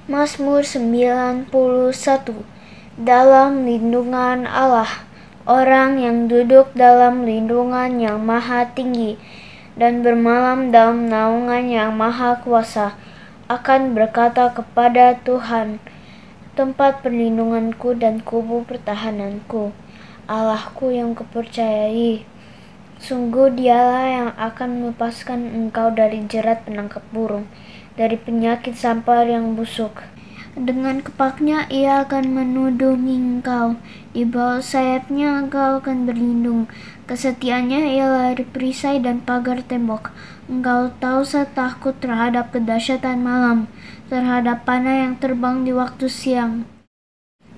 Mazmur 91. Dalam lindungan Allah, orang yang duduk dalam lindungan yang maha tinggi dan bermalam dalam naungan yang maha kuasa akan berkata kepada Tuhan, tempat perlindunganku dan kubu pertahananku, Allahku yang kupercayai. Sungguh Dialah yang akan melepaskan engkau dari jerat penangkap burung, dari penyakit sampar yang busuk. Dengan kepaknya Ia akan menudungi engkau, di bawah sayapnya engkau akan berlindung. Kesetiaannya ialah perisai dan pagar tembok. Engkau tahu takut terhadap kedahsyatan malam, terhadap panah yang terbang di waktu siang,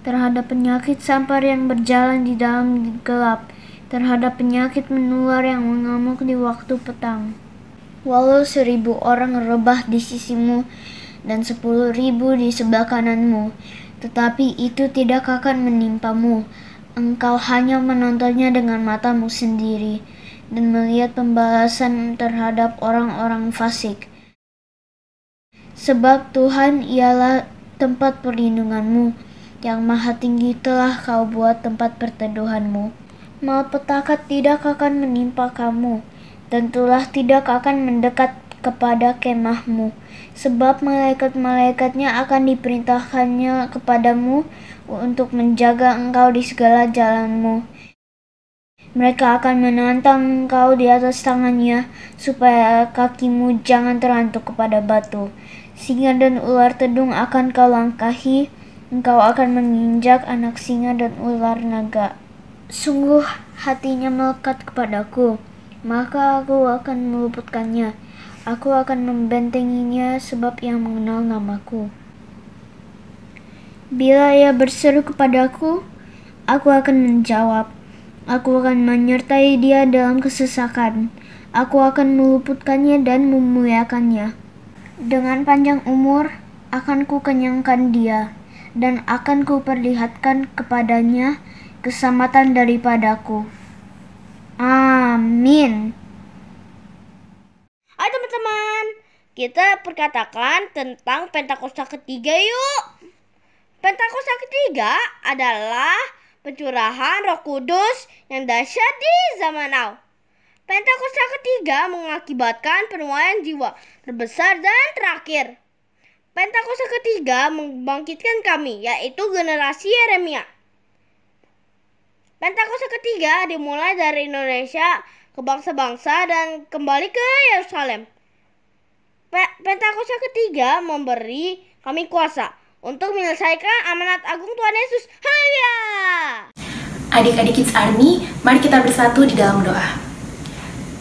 terhadap penyakit sampar yang berjalan di dalam gelap, terhadap penyakit menular yang mengamuk di waktu petang. Walau 1,000 orang rebah di sisimu dan 10,000 di sebelah kananmu, tetapi itu tidak akan menimpamu. Engkau hanya menontonnya dengan matamu sendiri dan melihat pembalasan terhadap orang-orang fasik. Sebab Tuhan ialah tempat perlindunganmu, yang maha tinggi telah kau buat tempat perteduhanmu. Malapetaka tidak akan menimpa kamu, dan tulah tidak akan mendekat kepada kemahmu, sebab malaikat-malaikatnya akan diperintahkannya kepadamu untuk menjaga engkau di segala jalanmu. Mereka akan menantang engkau di atas tangannya, supaya kakimu jangan terantuk kepada batu. Singa dan ular tedung akan kau langkahi, engkau akan menginjak anak singa dan ular naga. Sungguh hatinya melekat kepadaku, maka aku akan meluputkannya. Aku akan membentenginya sebab Ia mengenal namaku. Bila Ia berseru kepadaku, aku akan menjawab. Aku akan menyertai dia dalam kesesakan. Aku akan meluputkannya dan memuliakannya. Dengan panjang umur akan kukenyangkan dia, dan akan kuperlihatkan kepadanya keselamatan daripadaku. Amin. Hai teman-teman, kita perkatakan tentang Pentakosta ketiga yuk. Pentakosta ketiga adalah pencurahan Roh Kudus yang dahsyat di zaman now. Pentakosta ketiga mengakibatkan penuaian jiwa terbesar dan terakhir. Pentakosta ketiga membangkitkan kami, yaitu generasi Yeremia. Pentakosta ketiga dimulai dari Indonesia ke bangsa-bangsa dan kembali ke Yerusalem. Pentakosta ketiga memberi kami kuasa untuk menyelesaikan amanat agung Tuhan Yesus. Haleluya! Adik-adik Kids Army, mari kita bersatu di dalam doa.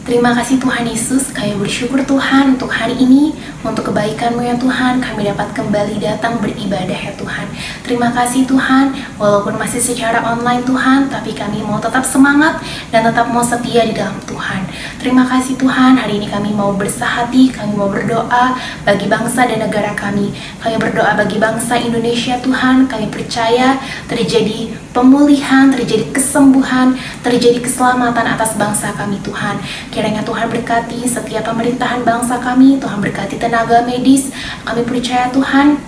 Terima kasih Tuhan Yesus, kami bersyukur Tuhan untuk hari ini, untuk kebaikan-Mu ya Tuhan, kami dapat kembali datang beribadah ya Tuhan. Terima kasih Tuhan, walaupun masih secara online Tuhan, tapi kami mau tetap semangat dan tetap mau setia di dalam Tuhan. Terima kasih Tuhan, hari ini kami mau bersahati, kami mau berdoa bagi bangsa dan negara kami. Kami berdoa bagi bangsa Indonesia Tuhan, kami percaya terjadi pemulihan, terjadi kesembuhan, terjadi keselamatan atas bangsa kami Tuhan. Kiranya Tuhan berkati setiap pemerintahan bangsa kami, Tuhan berkati tenaga medis. Kami percaya Tuhan,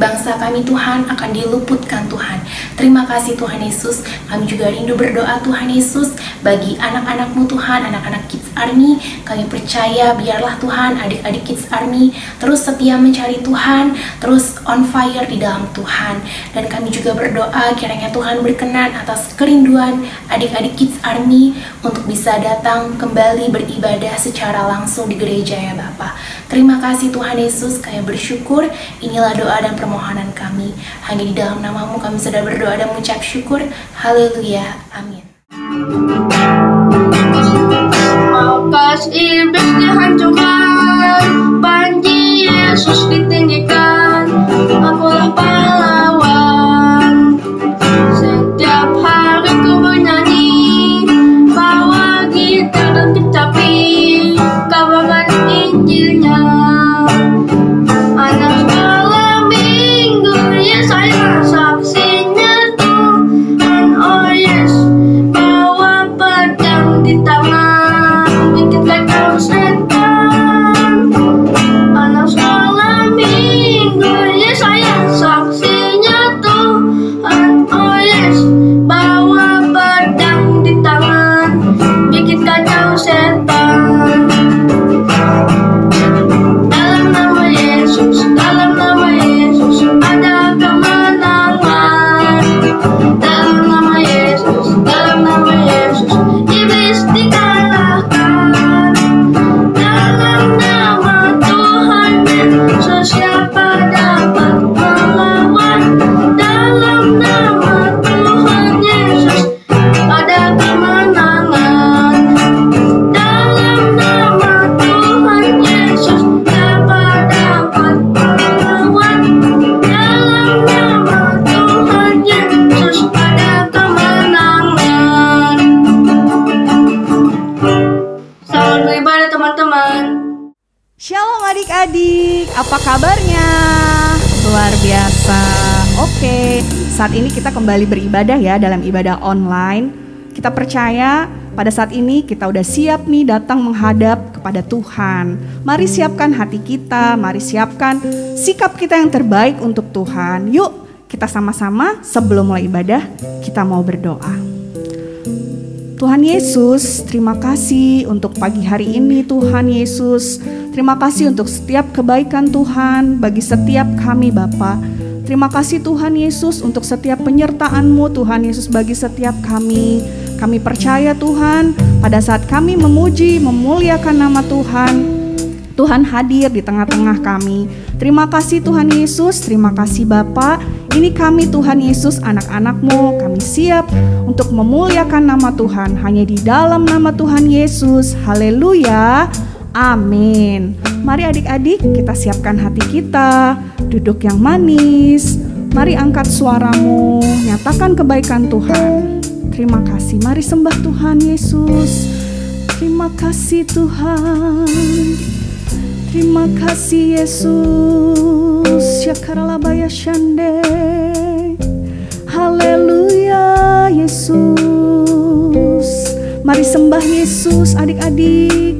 bangsa kami Tuhan akan diluputkan Tuhan. Terima kasih Tuhan Yesus. Kami juga rindu berdoa Tuhan Yesus bagi anak-anak-Mu Tuhan, anak-anak Kids Army. Kami percaya biarlah Tuhan adik-adik Kids Army terus setia mencari Tuhan, terus on fire di dalam Tuhan. Dan kami juga berdoa kiranya Tuhan berkenan atas kerinduan adik-adik Kids Army untuk bisa datang kembali beribadah secara langsung di gereja ya Bapa. Terima kasih Tuhan Yesus, kami bersyukur. Inilah doa dan permohonan kami. Hanya di dalam nama-Mu kami sudah berdoa dan mengucap syukur. Haleluya. Amin. Markas iblis dihancurkan, panji Yesus ditinggikan. Akulah pahlawan. Setiap hari ku bernyanyi, bawa gitar dan kecapi, kabarkan Injilnya. Anak sekolah minggu, ya saya saksinya Tuhan. Oh yes, bawa pedang di tangan, bikin kacau setan. Anak sekolah minggu, ya saya aman. Shalom adik-adik, apa kabarnya? Luar biasa. Oke, saat ini kita kembali beribadah ya dalam ibadah online. Kita percaya pada saat ini kita udah siap nih datang menghadap kepada Tuhan. Mari siapkan hati kita, mari siapkan sikap kita yang terbaik untuk Tuhan. Yuk kita sama-sama sebelum mulai ibadah kita mau berdoa. Tuhan Yesus, terima kasih untuk pagi hari ini Tuhan Yesus. Terima kasih untuk setiap kebaikan Tuhan bagi setiap kami Bapa. Terima kasih Tuhan Yesus untuk setiap penyertaan-Mu Tuhan Yesus bagi setiap kami. Kami percaya Tuhan pada saat kami memuji, memuliakan nama Tuhan, Tuhan hadir di tengah-tengah kami. Terima kasih Tuhan Yesus, terima kasih Bapa. Ini kami Tuhan Yesus, anak-anak-Mu, kami siap untuk memuliakan nama Tuhan. Hanya di dalam nama Tuhan Yesus, haleluya, amin. Mari adik-adik kita siapkan hati kita, duduk yang manis. Mari angkat suaramu, nyatakan kebaikan Tuhan. Terima kasih, mari sembah Tuhan Yesus. Terima kasih Tuhan. Terima kasih Yesus. Syakaralabaya shande. Haleluya Yesus. Mari sembah Yesus adik-adik.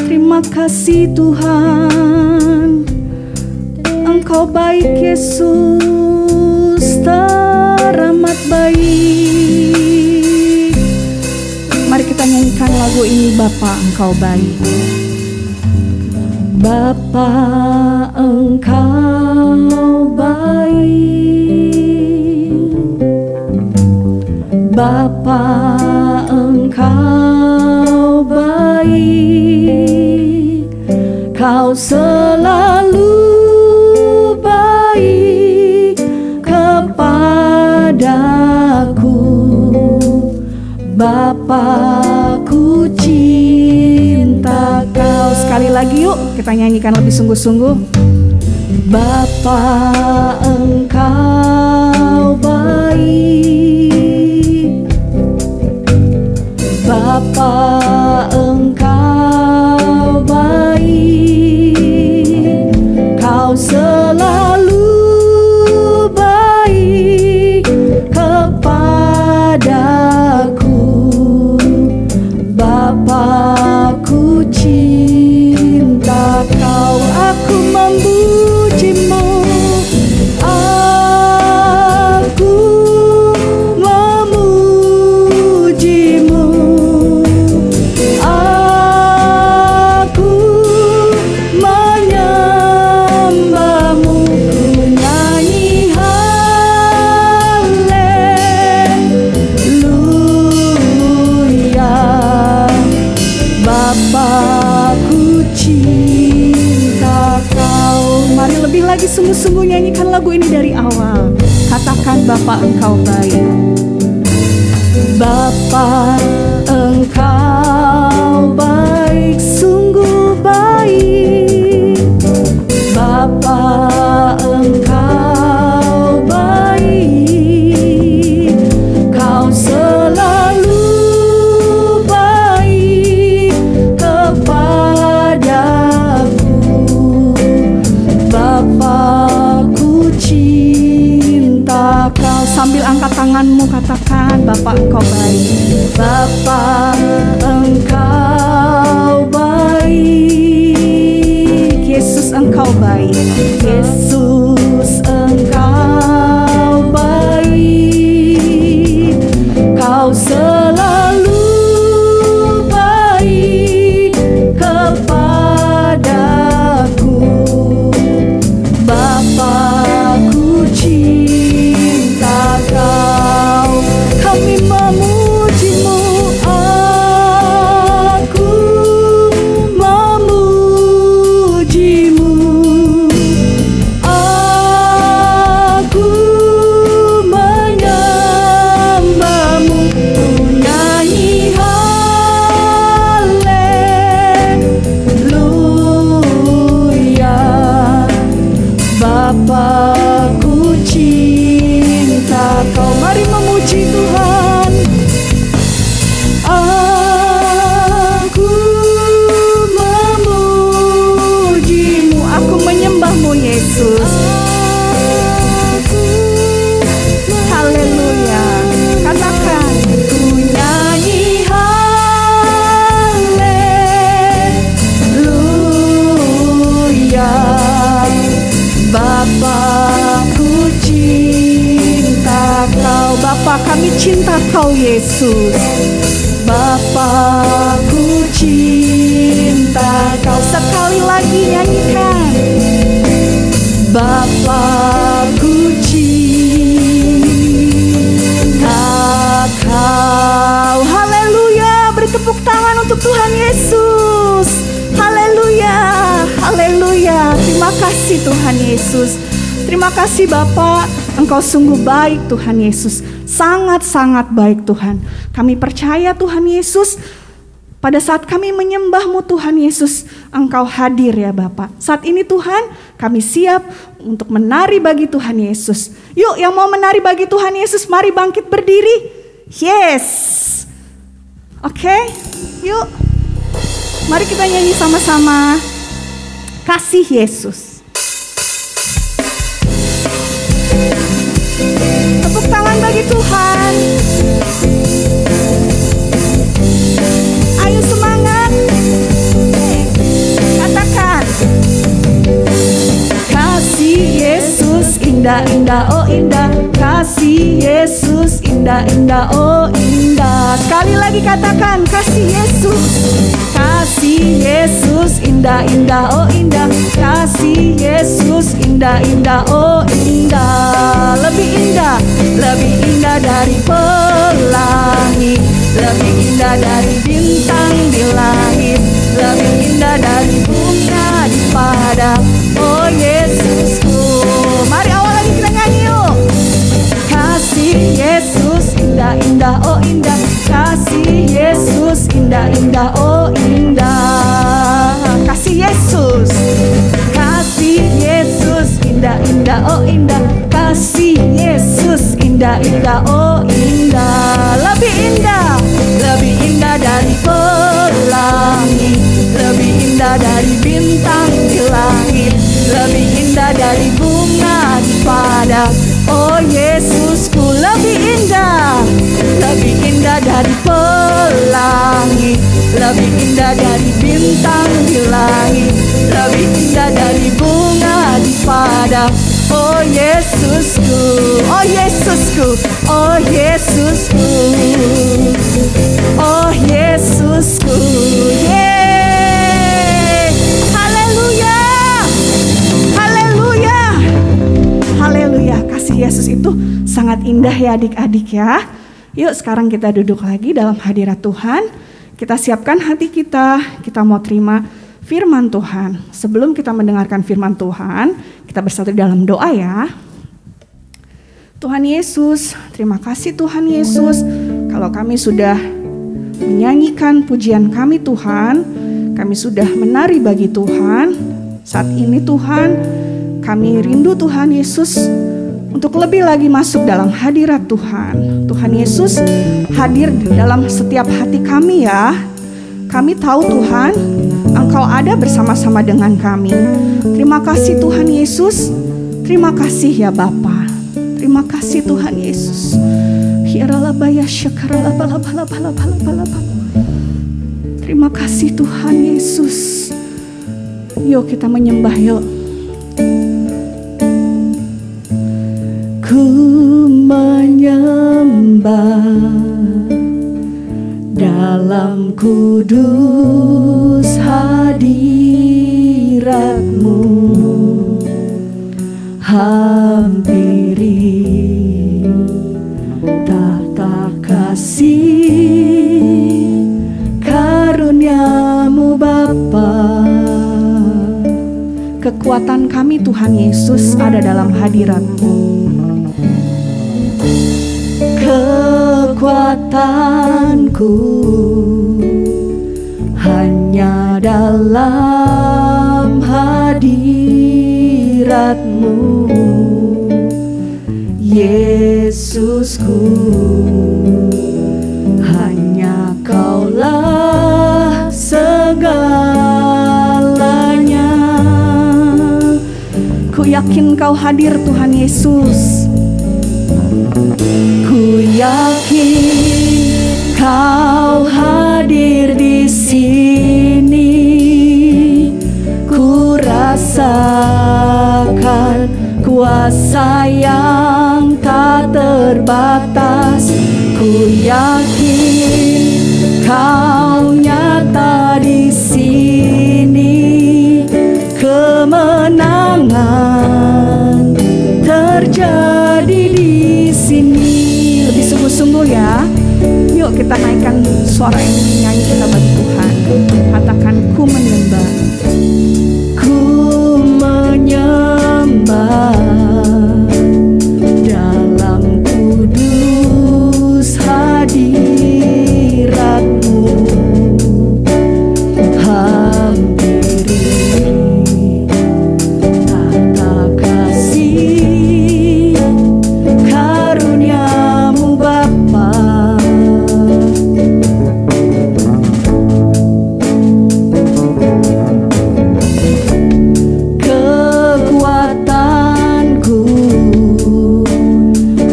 Terima kasih Tuhan. Engkau baik Yesus, teramat baik. Mari kita nyanyikan lagu ini, Bapa Engkau baik. Bapa Engkau baik, Bapa Engkau baik, Kau selalu baik kepadaku. Bapa-Ku cinta Kau. Sekali lagi yuk kita nyanyikan lebih sungguh-sungguh. Bapa Engkau baik, Bapa Engkau baik, Kau selalu baik kepadaku. Bapa-Ku cinta Kau, aku memuji-Mu, aku memuji-Mu, aku menyembah-Mu, ku nyanyi haleluya. Bapa-Ku cinta Kau. Mari lebih lagi sungguh-sungguh nyanyikan lagu ini dari awal. Katakan Bapa Engkau baik. Bapa Engkau baik, sungguh baik. Bapa Engkau baik, Kau selalu baik kepadaku. Bapa-Ku cinta Kau. Sambil angkat tanganmu katakan Bapa Engkau baik. Bapa Engkau baik, Yesus Engkau baik, Yesus Engkau baik, Kau selalu baik kepadaku. Bapa-Ku cinta Kau. Kami memuji-Mu, Engkau Yesus. Bapa-Ku cinta Kau. Sekali lagi nyanyikan. Bapa-Ku cinta Kau. Haleluya, beri tepuk tangan untuk Tuhan Yesus. Haleluya, haleluya. Terima kasih Tuhan Yesus. Terima kasih Bapa, Engkau sungguh baik Tuhan Yesus. Sangat-sangat baik Tuhan. Kami percaya Tuhan Yesus, pada saat kami menyembah-Mu Tuhan Yesus, Engkau hadir ya Bapa. Saat ini Tuhan, kami siap untuk menari bagi Tuhan Yesus. Yuk yang mau menari bagi Tuhan Yesus, mari bangkit berdiri. Yes. Oke, yuk. Mari kita nyanyi sama-sama. Kasih Yesus. Tepuk tangan bagi Tuhan. Ayo semangat. Katakan. Kasih Yesus indah-indah, oh indah. Kasih Yesus indah-indah, oh indah. Sekali lagi katakan, kasih Yesus. Kasih Yesus indah-indah, oh indah. Kasih Yesus indah-indah, oh indah. Lebih indah dari pelangi, lebih indah dari bintang di langit, lebih indah dari bunga di padang. Oh Yesusku. Mari awal lagi kita nyanyi yuk. Kasih Yesus indah-indah, oh indah. Kasih Yesus indah-indah, oh indah. Kasih Yesus. Kasih Yesus indah-indah, oh indah. Kasih Yesus indah-indah, oh indah. Lebih indah dari pelangi, lebih indah dari bintang di langit, lebih indah dari bunga di padang. Oh Yesusku, lebih indah dari pelangi, lebih indah dari bintang di langit, lebih indah dari bunga di padang. Oh Yesusku, oh Yesusku, oh Yesusku, oh Yesusku. Yeay, haleluya, haleluya, haleluya. Kasih Yesus itu sangat indah ya adik-adik ya. Yuk sekarang kita duduk lagi dalam hadirat Tuhan. Kita siapkan hati kita mau terima firman Tuhan. Sebelum kita mendengarkan firman Tuhan, kita bersatu dalam doa ya. Tuhan Yesus, terima kasih Tuhan Yesus. Kalau kami sudah menyanyikan pujian kami Tuhan, kami sudah menari bagi Tuhan. Saat ini Tuhan, kami rindu Tuhan Yesus untuk lebih lagi masuk dalam hadirat Tuhan. Tuhan Yesus hadir di dalam setiap hati kami ya. Kami tahu Tuhan, Engkau ada bersama-sama dengan kami. Terima kasih Tuhan Yesus. Terima kasih ya Bapa. Terima kasih Tuhan Yesus. Terima kasih Tuhan Yesus. Yuk kita menyembah yuk. Ku menyembah dalam kudus hadirat-Mu, hampiri tahta kasih karunia-Mu Bapa. Kekuatan kami Tuhan Yesus ada dalam hadirat-Mu. Kekuatanku hanya dalam hadirat-Mu, Yesusku. Hanya Kaulah segalanya. Ku yakin Kau hadir Tuhan Yesus. Ku yakin Kau hadir di sini. Ku rasakan kuasa yang tak terbatas. Ku kita naikkan suara ini, nyanyi kita bagi Tuhan. Katakan, ku menyembah. Ku menyembah dalam kudus hadirat-Mu. Hampiri tata kasih karunia-Mu Bapa. Kekuatanku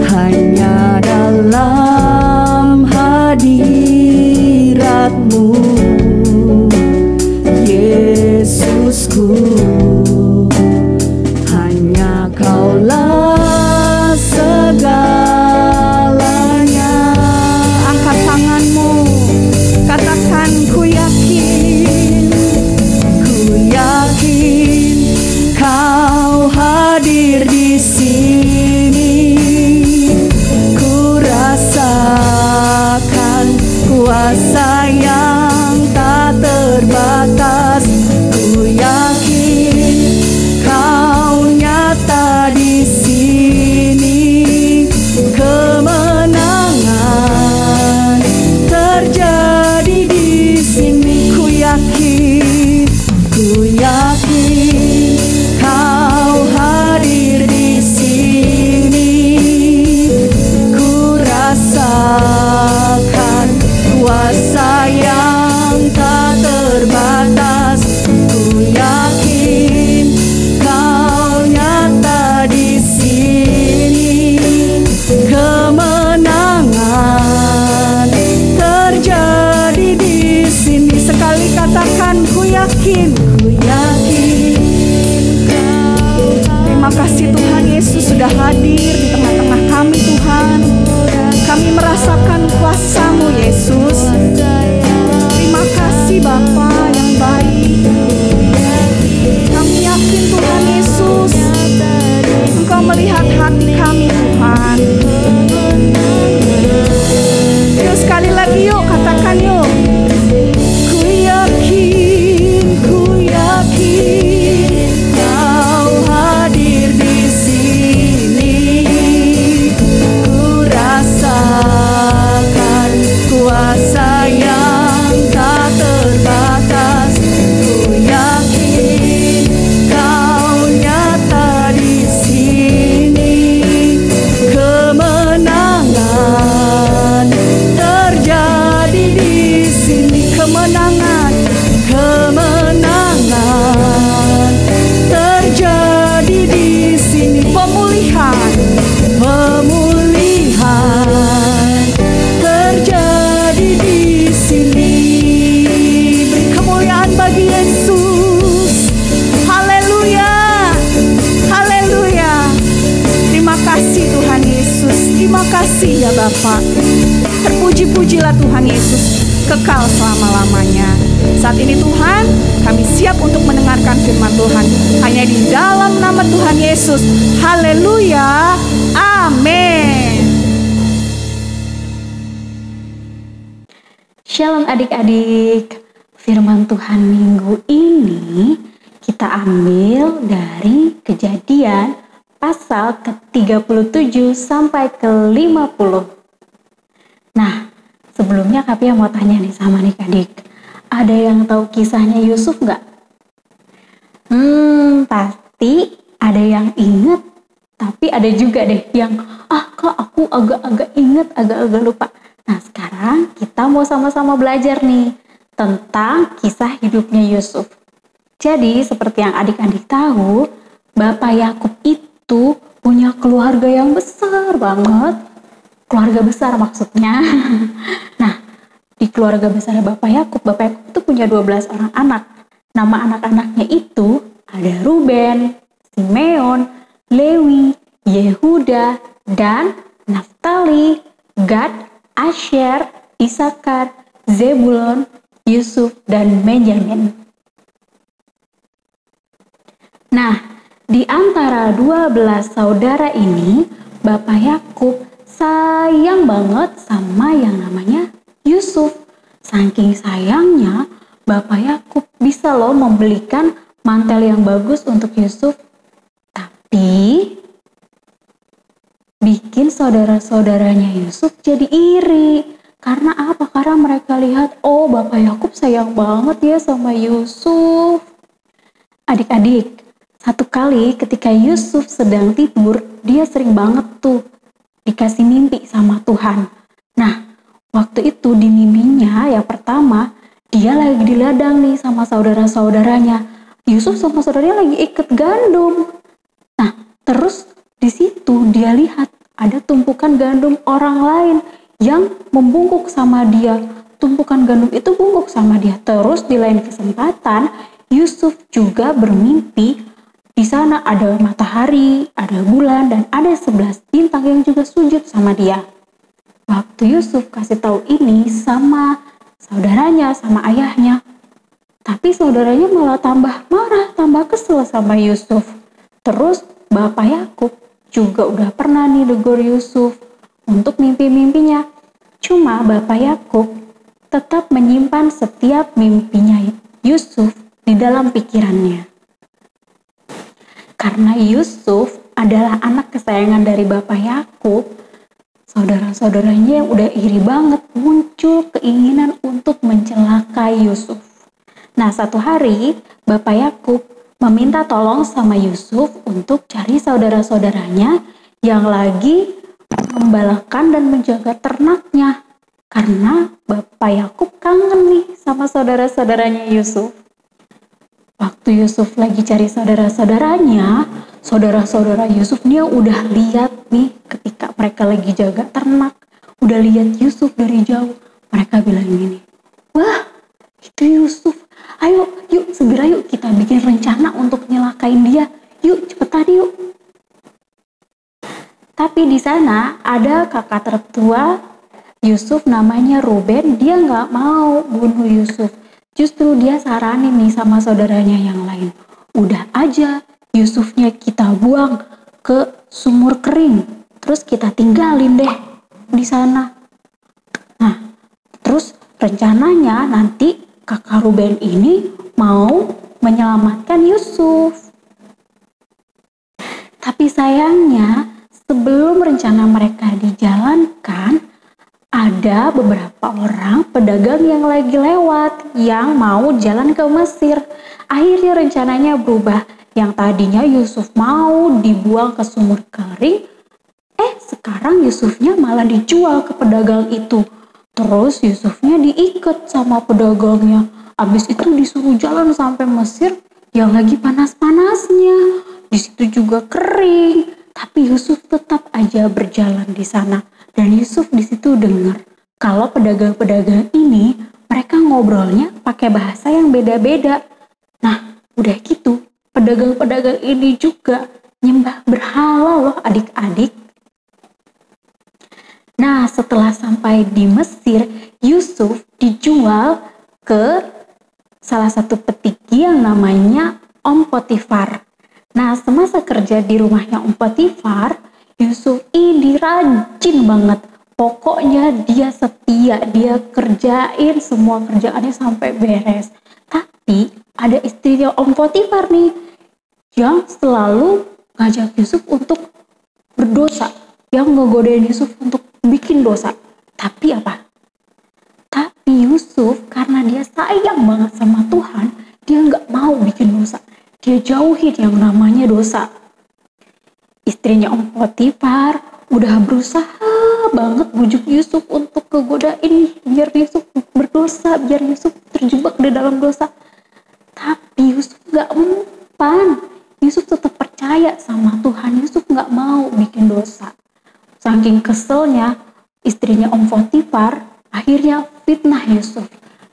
hanya dalam hadirat-Mu, Yesusku. Hanya Kaulah segalanya. Angkat tanganmu, katakan, ku yakin Kau hadir di sini. Ku rasakan kuasa yang tak terbatas. Ku yakin Kau nyata di sini. Kemenangan terjadi di sini. Ku yakin Kau hadir di sini. Ku rasakan kuasa yang tak terbatas. Ku yakin Kau nyata di sini. Kemenangan terjadi di sini. Sekali katakan, ku yakin. Terima kasih Tuhan Yesus sudah hadir di tengah-tengah kami Tuhan. Kami merasakan kuasa-Mu Yesus. Terima kasih Bapa yang baik. Kami yakin Tuhan Yesus, Engkau melihat hati kami Tuhan. Yuk sekali lagi yuk, katakan yuk. Ku yakin Kau hadir di sini. Ku rasakan kuasa yang tak terbatas. Ku yakin Kau nyata di sini. Kemenangan terjadi di sini. Kemenangan terjadi di sini. Pemulihan terjadi di sini. Beri kemuliaan bagi Yesus. Haleluya, haleluya. Terima kasih Tuhan Yesus. Terima kasih ya Bapa. Terpuji-pujilah Tuhan Yesus kekal selama-lamanya. Saat ini Tuhan, kami siap untuk mendengarkan firman Tuhan. Hanya di dalam nama Tuhan Yesus. Haleluya. Amin. Shalom adik-adik. Firman Tuhan minggu ini kita ambil dari Kejadian pasal ke-37 sampai ke-50. Nah, sebelumnya Kapia mau tanya nih sama adik-adik. Ada yang tahu kisahnya Yusuf nggak? Pasti ada yang inget, tapi ada juga deh yang kok aku agak-agak inget, agak-agak lupa. Nah, sekarang kita mau sama-sama belajar nih tentang kisah hidupnya Yusuf. Jadi, seperti yang adik-adik tahu, Bapak Yakub itu punya keluarga yang besar banget. Keluarga besar maksudnya. Nah, di keluarga besar Bapak Yakub itu punya 12 orang anak. Nama anak-anaknya itu ada Ruben, Simeon, Lewi, Yehuda, dan Naftali, Gad, Asher, Isakar, Zebulon, Yusuf, dan Benyamin. Nah, di antara 12 saudara ini, Bapak Yakub sayang banget sama yang namanya Yusuf. Saking sayangnya, Bapak Yakub bisa loh membelikan mantel yang bagus untuk Yusuf. Tapi bikin saudara-saudaranya Yusuf jadi iri. Karena apa? Karena mereka lihat, oh Bapak Yakub sayang banget ya sama Yusuf. Adik-adik, satu kali ketika Yusuf sedang tidur, dia sering banget tuh dikasih mimpi sama Tuhan. Nah, waktu itu di mimpinya yang pertama, dia lagi di ladang nih sama saudara-saudaranya. Yusuf sama saudaranya lagi ikat gandum. Nah, terus di situ dia lihat ada tumpukan gandum orang lain yang membungkuk sama dia. Tumpukan gandum itu bungkuk sama dia. Terus di lain kesempatan, Yusuf juga bermimpi di sana ada matahari, ada bulan, dan ada 11 bintang yang juga sujud sama dia. Waktu Yusuf kasih tahu ini sama saudaranya, sama ayahnya, tapi saudaranya malah tambah marah, tambah kesel sama Yusuf. Terus Bapak Yakub juga udah pernah nih tegur Yusuf untuk mimpi-mimpinya. Cuma Bapak Yakub tetap menyimpan setiap mimpinya Yusuf di dalam pikirannya. Karena Yusuf adalah anak kesayangan dari Bapak Yakub, saudara-saudaranya yang udah iri banget muncul keinginan untuk mencelakai Yusuf. Nah, satu hari Bapak Yakub meminta tolong sama Yusuf untuk cari saudara-saudaranya yang lagi membalakan dan menjaga ternaknya. Karena Bapak Yakub kangen nih sama saudara-saudaranya Yusuf. Waktu Yusuf lagi cari saudara-saudaranya, saudara-saudara Yusuf dia udah lihat nih ketika mereka lagi jaga ternak, udah lihat Yusuf dari jauh. Mereka bilang gini, wah itu Yusuf, ayo yuk segera yuk kita bikin rencana untuk nyelakain dia, yuk cepetan yuk. Tapi di sana ada kakak tertua Yusuf namanya Ruben, dia nggak mau bunuh Yusuf. Justru dia saranin nih sama saudaranya yang lain, udah aja Yusufnya kita buang ke sumur kering, terus kita tinggalin deh di sana. Nah, terus rencananya nanti kakak Ruben ini mau menyelamatkan Yusuf. Tapi sayangnya sebelum rencana mereka dijalankan, ada beberapa orang pedagang yang lagi lewat yang mau jalan ke Mesir. Akhirnya rencananya berubah. Yang tadinya Yusuf mau dibuang ke sumur kering, sekarang Yusufnya malah dijual ke pedagang itu. Terus Yusufnya diikat sama pedagangnya. Abis itu disuruh jalan sampai Mesir yang lagi panas-panasnya. Di situ juga kering. Tapi Yusuf tetap aja berjalan di sana. Dan Yusuf di situ dengar kalau pedagang-pedagang ini mereka ngobrolnya pakai bahasa yang beda-beda. Nah, udah gitu, pedagang-pedagang ini juga nyembah berhala loh adik-adik. Nah, setelah sampai di Mesir, Yusuf dijual ke salah satu petiki yang namanya Om Potifar. Nah, semasa kerja di rumahnya Om Potifar, Yusuf ini rajin banget. Pokoknya dia setia, dia kerjain semua kerjaannya sampai beres. Tapi ada istrinya Om Potifar nih yang selalu ngajak Yusuf untuk berdosa, yang ngegodain Yusuf untuk bikin dosa. Tapi apa? Tapi Yusuf karena dia sayang banget sama Tuhan, dia nggak mau bikin dosa. Dia jauhin yang namanya dosa. Istrinya Om Potifar udah berusaha banget bujuk Yusuf untuk kegodain biar Yusuf berdosa, biar Yusuf terjebak di dalam dosa. Tapi Yusuf gak mempan. Yusuf tetap percaya sama Tuhan. Yusuf gak mau bikin dosa. Saking keselnya, istrinya Om Potifar akhirnya fitnah Yusuf.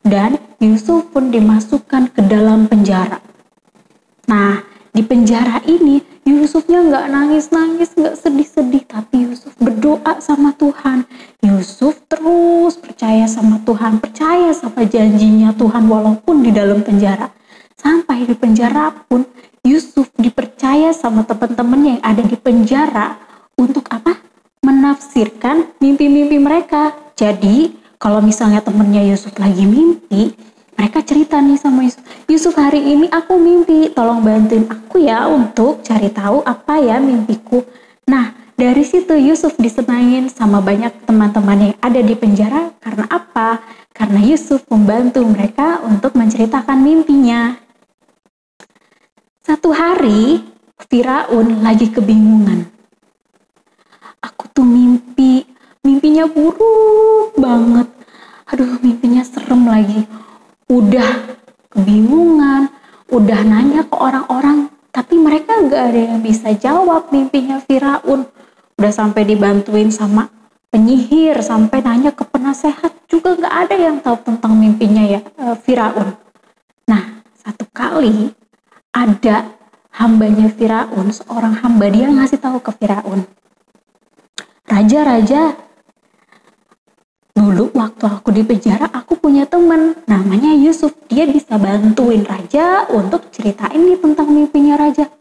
Dan Yusuf pun dimasukkan ke dalam penjara. Nah, di penjara ini Yusufnya nggak nangis-nangis, nggak sedih-sedih, tapi Yusuf berdoa sama Tuhan. Yusuf terus percaya sama Tuhan, percaya sama janjinya Tuhan walaupun di dalam penjara. Sampai di penjara pun Yusuf dipercaya sama teman-teman yang ada di penjara untuk apa? Menafsirkan mimpi-mimpi mereka. Jadi kalau misalnya temennya Yusuf lagi mimpi, mereka cerita nih sama Yusuf, Yusuf hari ini aku mimpi, tolong bantuin aku ya untuk cari tahu apa ya mimpiku. Nah, dari situ Yusuf disenangin sama banyak teman-teman yang ada di penjara. Karena apa? Karena Yusuf membantu mereka untuk menceritakan mimpinya. Satu hari, Firaun lagi kebingungan. Aku tuh mimpinya buruk banget. Aduh, mimpinya serem lagi. Udah kebingungan, udah nanya ke orang-orang, tapi mereka gak ada yang bisa jawab mimpinya Firaun. Udah sampai dibantuin sama penyihir, sampai nanya ke penasehat, juga gak ada yang tahu tentang mimpinya ya Firaun. Nah, satu kali ada hambanya Firaun, seorang hamba, dia ngasih tahu ke Firaun, Raja, dulu waktu aku di penjara aku punya teman namanya Yusuf, dia bisa bantuin raja untuk ceritain nih tentang mimpinya raja.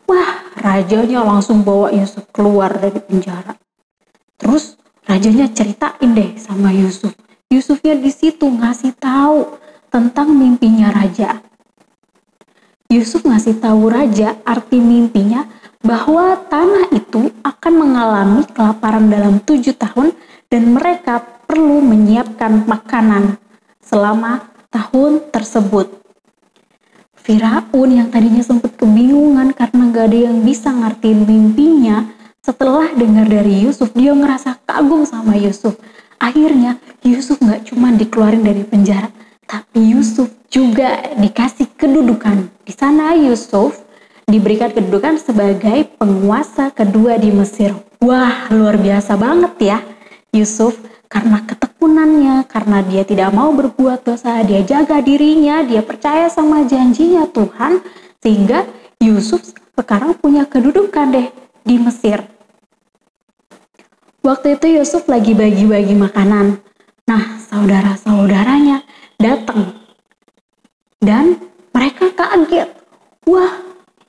Wah, rajanya langsung bawa Yusuf keluar dari penjara. Terus rajanya ceritain deh sama Yusuf. Yusufnya di situ ngasih tahu tentang mimpinya raja. Yusuf ngasih tahu raja arti mimpinya, bahwa tanah itu akan mengalami kelaparan dalam 7 tahun dan mereka perlu menyiapkan makanan selama tahun tersebut. Firaun yang tadinya sempat kebingungan karena gak ada yang bisa ngertiin mimpinya, setelah dengar dari Yusuf, dia ngerasa kagum sama Yusuf. Akhirnya Yusuf gak cuma dikeluarin dari penjara, tapi Yusuf juga dikasih kedudukan. Di sana Yusuf diberikan kedudukan sebagai penguasa kedua di Mesir. Wah, luar biasa banget ya Yusuf, karena ketekunannya, karena dia tidak mau berbuat dosa, dia jaga dirinya, dia percaya sama janjinya Tuhan, sehingga Yusuf sekarang punya kedudukan deh di Mesir. Waktu itu Yusuf lagi bagi-bagi makanan. Nah, saudara-saudaranya datang dan mereka kaget. Wah,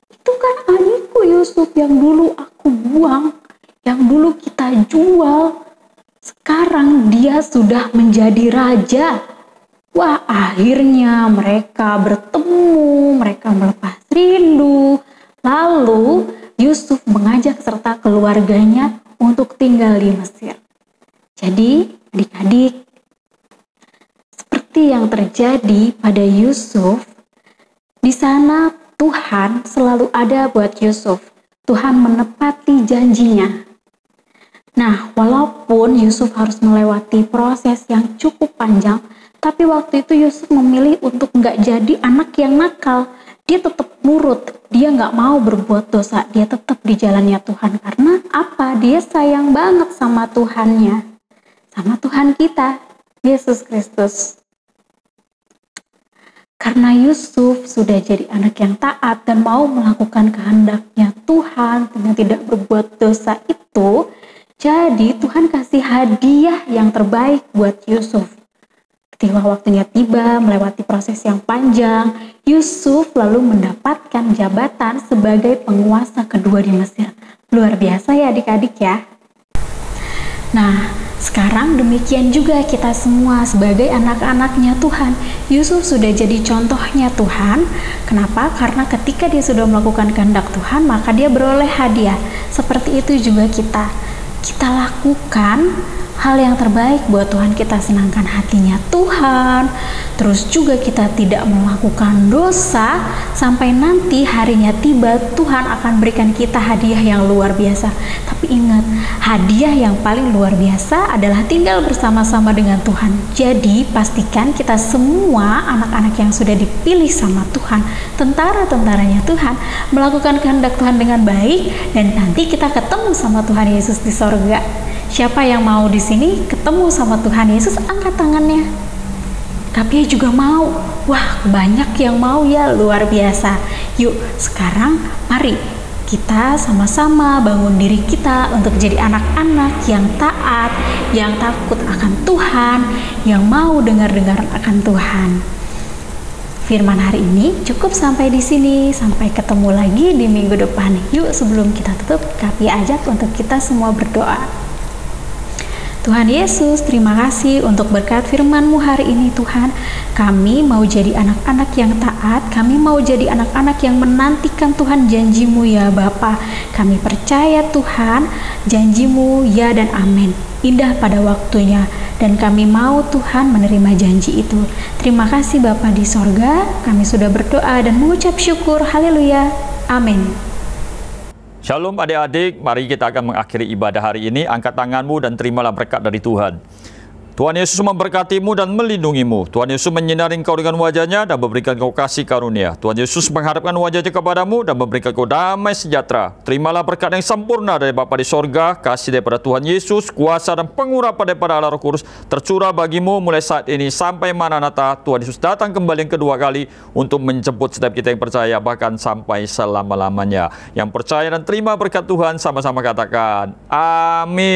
itu kan adikku Yusuf yang dulu aku buang, yang dulu kita jual. Sekarang dia sudah menjadi raja. Wah, akhirnya mereka bertemu, mereka melepas rindu. Lalu Yusuf mengajak serta keluarganya untuk tinggal di Mesir. Jadi, adik-adik, seperti yang terjadi pada Yusuf, di sana Tuhan selalu ada buat Yusuf. Tuhan menepati janjinya. Nah, walaupun Yusuf harus melewati proses yang cukup panjang, tapi waktu itu Yusuf memilih untuk nggak jadi anak yang nakal. Dia tetap nurut, dia nggak mau berbuat dosa, dia tetap di jalannya Tuhan. Karena apa? Dia sayang banget sama Tuhannya, sama Tuhan kita, Yesus Kristus. Karena Yusuf sudah jadi anak yang taat dan mau melakukan kehendaknya Tuhan dengan tidak berbuat dosa itu, jadi Tuhan kasih hadiah yang terbaik buat Yusuf. Ketika waktunya tiba, melewati proses yang panjang, Yusuf lalu mendapatkan jabatan sebagai penguasa kedua di Mesir. Luar biasa ya adik-adik ya. Nah, sekarang demikian juga kita semua sebagai anak-anaknya Tuhan. Yusuf sudah jadi contohnya Tuhan. Kenapa? Karena ketika dia sudah melakukan kehendak Tuhan, maka dia beroleh hadiah. Seperti itu juga kita lakukan hal yang terbaik buat Tuhan, kita senangkan hatinya Tuhan, terus juga kita tidak melakukan dosa, sampai nanti harinya tiba Tuhan akan berikan kita hadiah yang luar biasa. Tapi ingat, hadiah yang paling luar biasa adalah tinggal bersama-sama dengan Tuhan. Jadi pastikan kita semua anak-anak yang sudah dipilih sama Tuhan, tentara-tentaranya Tuhan, melakukan kehendak Tuhan dengan baik, dan nanti kita ketemu sama Tuhan Yesus di sorga. Siapa yang mau di sini ketemu sama Tuhan Yesus, angkat tangannya. Tapi juga mau. Wah, banyak yang mau ya, luar biasa. Yuk, sekarang mari kita sama-sama bangun diri kita untuk jadi anak-anak yang taat, yang takut akan Tuhan, yang mau dengar-dengar akan Tuhan. Firman hari ini cukup sampai di sini. Sampai ketemu lagi di minggu depan. Yuk, sebelum kita tutup, Kapi ajak untuk kita semua berdoa. Tuhan Yesus, terima kasih untuk berkat firman-Mu hari ini Tuhan. Kami mau jadi anak-anak yang taat, kami mau jadi anak-anak yang menantikan Tuhan janji-Mu ya Bapa. Kami percaya Tuhan, janji-Mu ya dan amin, indah pada waktunya. Dan kami mau Tuhan menerima janji itu. Terima kasih Bapa di sorga, kami sudah berdoa dan mengucap syukur, haleluya, amin. Shalom adik-adik, mari kita akan mengakhiri ibadah hari ini. Angkat tanganmu dan terimalah berkat dari Tuhan. Tuhan Yesus memberkatimu dan melindungimu. Tuhan Yesus menyinari engkau dengan wajah-Nya dan memberikan engkau kasih karunia. Tuhan Yesus menghadapkan wajah-Nya kepadamu dan memberikan engkau damai sejahtera. Terimalah berkat yang sempurna dari Bapa di sorga, kasih daripada Tuhan Yesus, kuasa dan pengurapan daripada Allah Roh Kudus tercurah bagimu mulai saat ini sampai Maranatha. Tuhan Yesus datang kembali yang kedua kali untuk menjemput setiap kita yang percaya, bahkan sampai selama-lamanya. Yang percaya dan terima berkat Tuhan sama-sama katakan, amin.